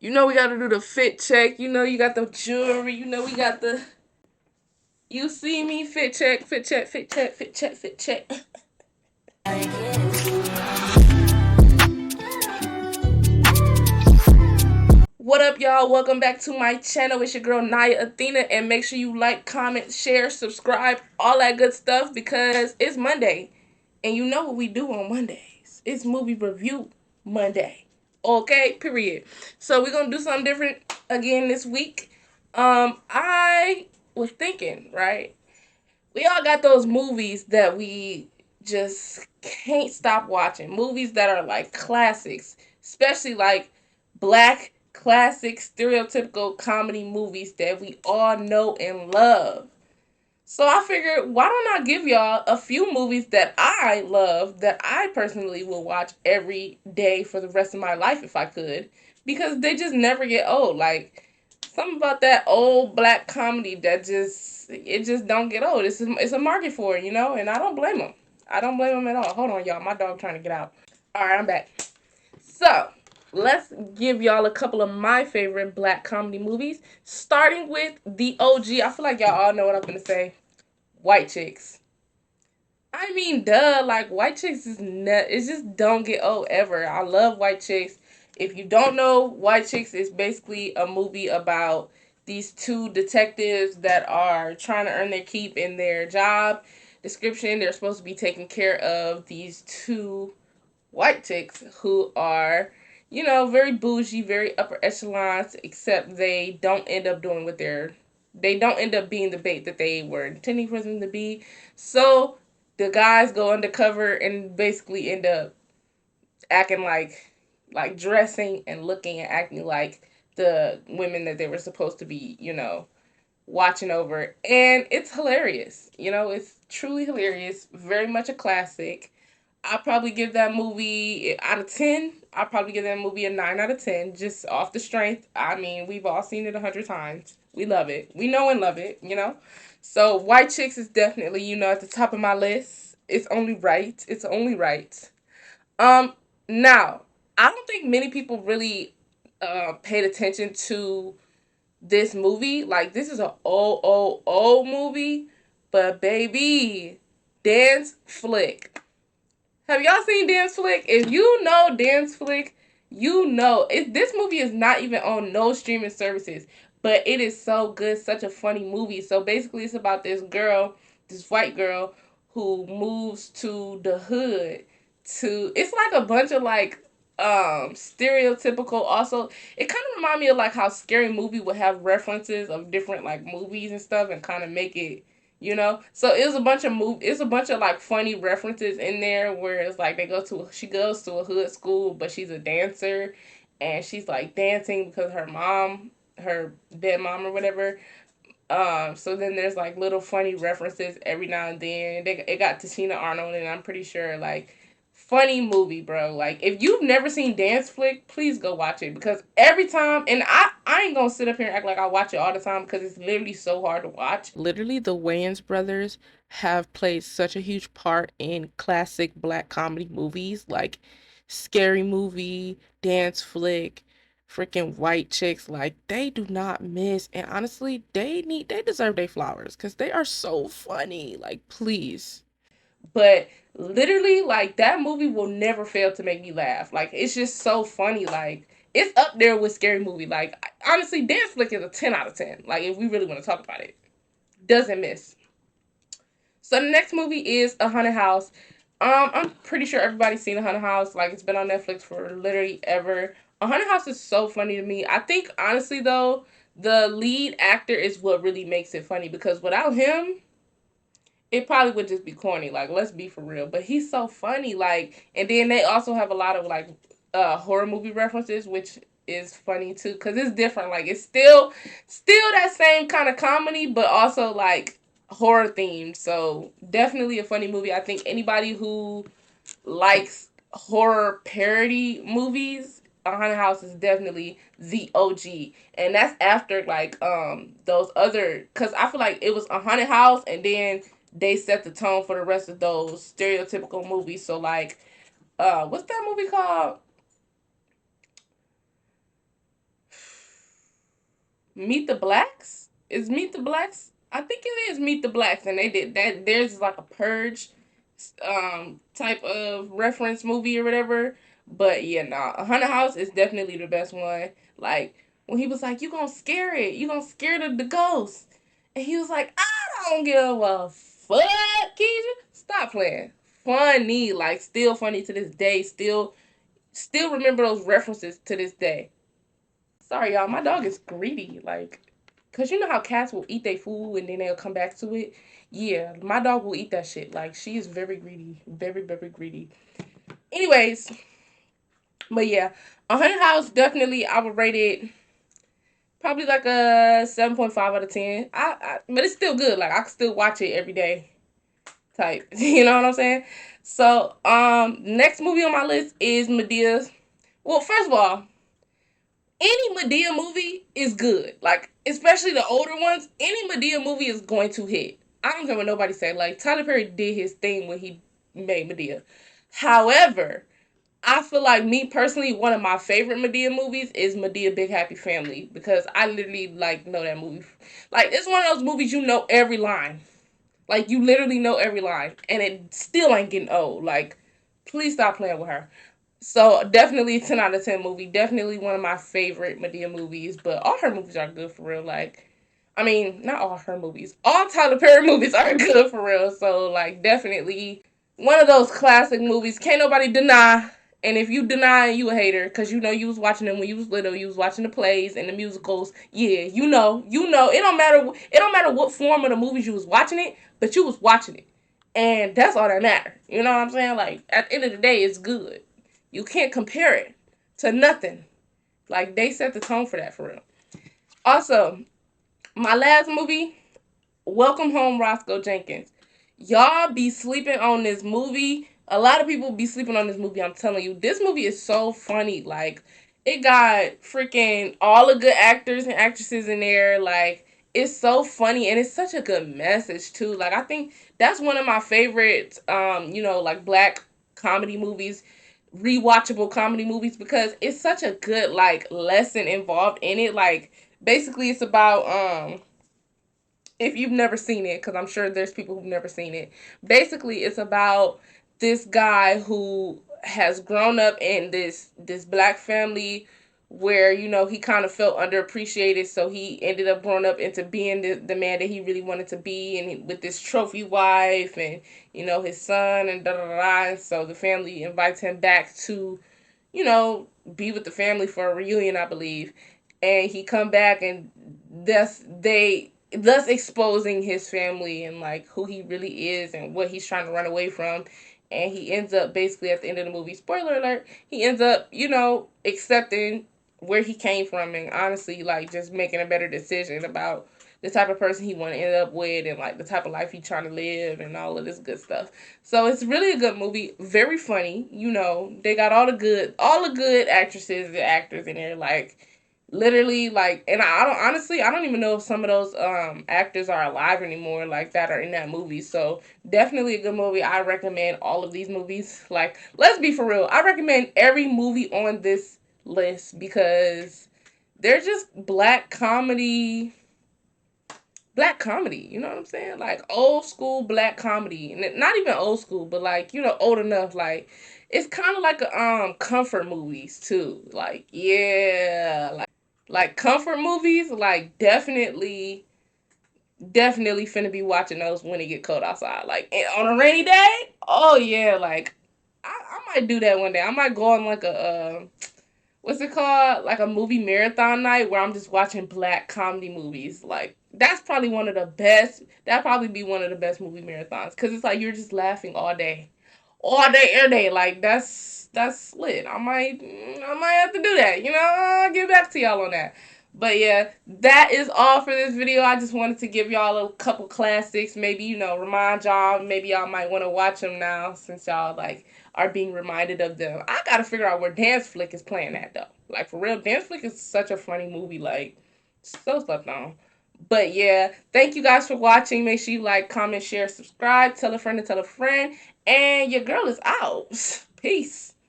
You know we gotta do the fit check. You know you got the jewelry. You know we got the you see me fit check, fit check, fit check, fit check, fit check. What up, y'all? Welcome back to my channel. It's your girl Naya Athena, and make sure you like, comment, share, subscribe, all that good stuff because it's Monday, and you know what we do on Mondays. It's movie review Monday. Okay, period. So we're gonna do something different again this week. I was thinking, right? We all got those movies that we just can't stop watching. Movies that are like classics, especially like black classic stereotypical comedy movies that we all know and love. So I figured, why don't I give y'all a few movies that I love that I personally will watch every day for the rest of my life if I could, because they just never get old. Like something about that old black comedy that just don't get old. It's a market for it, and I don't blame them. I don't blame them at all. Hold on, y'all. My dog trying to get out. All right, I'm back. So let's give y'all a couple of my favorite black comedy movies, starting with the OG. I feel like y'all all know what I'm gonna say. White Chicks. I mean, duh. Like White Chicks it just don't get old ever. I love White Chicks. If you don't know, White Chicks is basically a movie about these two detectives that are trying to earn their keep in their job description. They're supposed to be taking care of these two white chicks who are, very bougie, very upper echelons, except they don't end up being the bait that they were intending for them to be. So the guys go undercover and basically end up acting like dressing and looking and acting like the women that they were supposed to be, watching over. And it's hilarious. It's truly hilarious. Very much a classic. I'll probably give that movie out of 10. I'll probably give that movie a 9 out of 10, just off the strength. I mean, we've all seen it 100 times. We love it. We know and love it. So, White Chicks is definitely, at the top of my list. It's only right. It's only right. Um, Now, I don't think many people really paid attention to this movie. Like, this is an old movie, but baby, Dance Flick. Have y'all seen Dance Flick? If you know Dance Flick, this movie is not even on no streaming services, but it is so good, such a funny movie. So basically, it's about this white girl who moves to the hood. It's like a bunch of like stereotypical. Also, it kind of remind me of like how Scary Movie would have references of different like movies and stuff, and kind of make it. So it's a bunch of like funny references in there where it's like she goes to a hood school, but she's a dancer, and she's like dancing because her dead mom or whatever. So then there's like little funny references every now and then. It got Tina Arnold, and I'm pretty sure like funny movie, bro. Like if you've never seen Dance Flick, please go watch it, because every time, and I ain't gonna sit up here and act like I watch it all the time because it's literally so hard to watch. Literally, the Wayans brothers have played such a huge part in classic black comedy movies like Scary Movie, Dance Flick, freaking White Chicks. Like they do not miss, and honestly they deserve their flowers because they are so funny. Like please. But literally, like that movie will never fail to make me laugh. Like it's just so funny. Like it's up there with Scary Movie. Like honestly, Dance Flick is a 10 out of 10. Like if we really want to talk about it, doesn't miss. So the next movie is A Haunted House. I'm pretty sure everybody's seen A Haunted House. Like it's been on Netflix for literally ever. A Haunted House is so funny to me. I think honestly though, the lead actor is what really makes it funny, because without him, it probably would just be corny. Like let's be for real. But he's so funny. Like, and then they also have a lot of like horror movie references, which is funny too, because it's different. Like it's still that same kind of comedy, but also like horror themed. So definitely a funny movie. I think anybody who likes horror parody movies, A Haunted House is definitely the OG. And that's after like those other, cause I feel like it was A Haunted House, and then they set the tone for the rest of those stereotypical movies. So like what's that movie called? Meet the Blacks? Is Meet the Blacks? I think it is Meet the Blacks, and they did that. There's like a purge, type of reference movie or whatever. But yeah, nah, a Hunter House is definitely the best one. Like when he was like, "You gonna scare it? You gonna scare the ghost?" And he was like, "I don't give a fuck, Keisha. Stop playing." Funny, like still funny to this day. Still remember those references to this day. Sorry, y'all. My dog is greedy. Like, cause you know how cats will eat their food and then they'll come back to it. Yeah, my dog will eat that shit. Like, she is very greedy, very very greedy. Anyways, but yeah, a Hundred House definitely I would rate it probably like a 7.5 out of 10. But it's still good. Like I can still watch it every day. Type, you know what I'm saying? So, next movie on my list is Medea's. Well, first of all, any Medea movie is good. Like, especially the older ones, any Medea movie is going to hit. I don't care what nobody say. Like, Tyler Perry did his thing when he made Medea. However, I feel like me personally, one of my favorite Medea movies is Medea Big Happy Family because I literally like know that movie. Like, it's one of those movies you know every line. Like, you literally know every line, and it still ain't getting old. Like, please stop playing with her. So definitely 10 out of 10 movie. Definitely one of my favorite Medea movies. But all her movies are good for real. Like, I mean, not all her movies. All Tyler Perry movies are good for real. So like, definitely one of those classic movies. Can't nobody deny. And if you deny, you a hater, cause you know you was watching them when you was little. You was watching the plays and the musicals. Yeah, you know, you know. It don't matter. It don't matter what form of the movies you was watching it, but you was watching it, and that's all that matters. You know what I'm saying? Like at the end of the day, it's good. You can't compare it to nothing. Like they set the tone for that for real. Also, my last movie, Welcome Home, Roscoe Jenkins. Y'all be sleeping on this movie. A lot of people be sleeping on this movie. I'm telling you, this movie is so funny. Like, it got freaking all the good actors and actresses in there. Like, it's so funny and it's such a good message too. Like, I think that's one of my favorite, like black comedy movies, rewatchable comedy movies because it's such a good like lesson involved in it. Like, basically, it's about if you've never seen it, because I'm sure there's people who've never seen it. Basically, it's about this guy who has grown up in this black family where he kind of felt underappreciated, so he ended up growing up into being the man that he really wanted to be, and with this trophy wife and his son and da da da. And so the family invites him back to you know, be with the family for a reunion, I believe. And he come back and thus exposing his family and like who he really is and what he's trying to run away from. And he ends up basically at the end of the movie, spoiler alert, he ends up, accepting where he came from and honestly like just making a better decision about the type of person he want to end up with and like the type of life he's trying to live and all of this good stuff. So it's really a good movie, very funny. They got all the good actresses and actors in there, like literally like, and I don't honestly, I don't even know if some of those actors are alive anymore, like that are in that movie. So definitely a good movie. I recommend all of these movies. Like, let's be for real. I recommend every movie on this list because they're just black comedy, you know what I'm saying? Like old school black comedy. And not even old school, but like, old enough. Like it's kind of like a comfort movies too. Like, yeah, like comfort movies, like definitely finna be watching those when it get cold outside. Like on a rainy day, oh yeah, like I might do that one day. I might go on like a what's it called? Like a movie marathon night where I'm just watching black comedy movies. Like that's probably one of the best. That'd probably be one of the best movie marathons because it's like you're just laughing all day, every day. Like that's lit. I might have to do that. I'll get back to y'all on that. But yeah, that is all for this video. I just wanted to give y'all a couple classics. Maybe remind y'all. Maybe y'all might want to watch them now since y'all like are being reminded of them. I gotta figure out where Dance Flick is playing at though. Like for real, Dance Flick is such a funny movie. Like so slept on. But yeah, thank you guys for watching. Make sure you like, comment, share, subscribe, tell a friend to tell a friend. And your girl is out. Peace.